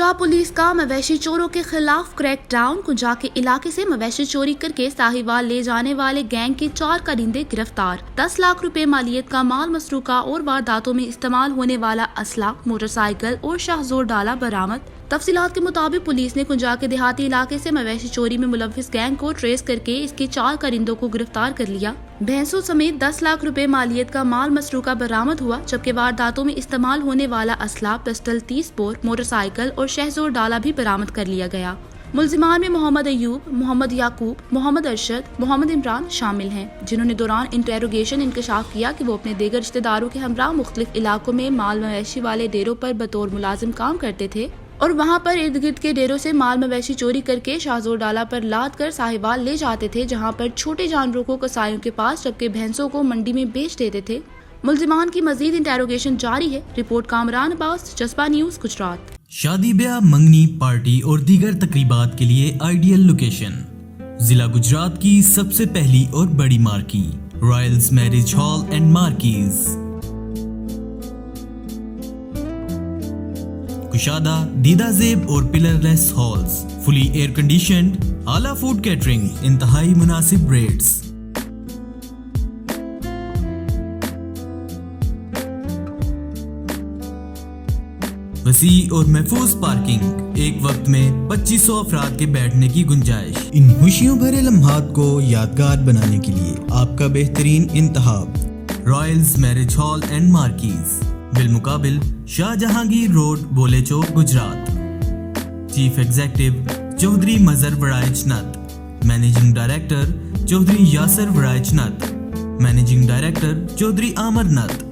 Punjab police का मवेशी चोरों के खिलाफ क्रैकडाउन। कुंजा के इलाके से मवेशी चोरी करके साहिवाल ले जाने वाले गैंग के 4 कारिंदे गिरफ्तार। 10 लाख रुपए मालियत का माल मसरूका और वारदातों में इस्तेमाल होने वाला असला, मोटरसाइकिल और शाहजोर डाला बरामद। तफसीलात के मुताबिक पुलिस ने कुंजा के देहाती इलाके से मवेशी चोरी में मुलविस गैंग को ट्रेस करके इसके 4 कारिंदों को गिरफ्तार कर लिया। भैंसों समेत 10 लाख रुपए मालियत का माल मसरूका बरामद हुआ, जबकि वारदातों में इस्तेमाल होने वाला असला, पिस्टल, 30 बोर, मोटरसाइकिल और शहजोर डाला भी बरामद कर लिया गया। मुल्जिमान में मोहम्मद अयूब, मोहम्मद याकूब, मोहम्मद अरशद, मोहम्मद इमरान शामिल हैं, जिन्होंने दौरान इंटेरोगेशन इंकशाफ किया कि वो अपने दीगर रिश्तेदारों के हमरा मुख्तलिफ इलाकों में माल मवेशी वाले डेरों पर बतौर मुलाजिम काम करते थे और वहां पर इर्द गिर्द के डेरों से माल मवेशी चोरी करके शाहजोर डाला पर लाद कर साहिवाल ले जाते थे, जहां पर छोटे जानवरों को कसाईयों के पास जबकि भैंसों को मंडी में बेच देते थे। मुल्जिमान की मजीद इंटेरोगेशन जारी है। रिपोर्ट कामरान अब्बास, जज्बा न्यूज, गुजरात। शादी ब्याह, मंगनी पार्टी और दीगर तकरीबात के लिए आइडियल लोकेशन। जिला गुजरात की सबसे पहली और बड़ी marquee, royals marriage hall and marquees. कुशादा, दीदा जेब और pillarless halls, fully air conditioned, आला फूड कैटरिंग, इंतहाई मुनासिब रेट्स। वसी और महफूज पार्किंग, एक वक्त में 2500 अफराद के बैठने की गुंजाइश। इन खुशियों भरे लम्हात को यादगार बनाने के लिए आपका बेहतरीन इंतखाब royals marriage hall and marquees, बिलमुकाबिल Shahjahangir road, Bole Chowk, Gujrat. Chief executive Chaudhry Mazhar Warraich नत, मैनेजिंग डायरेक्टर चौधरी यासर वराइच नत, मैनेजिंग डायरेक्टर चौधरी आमर नत।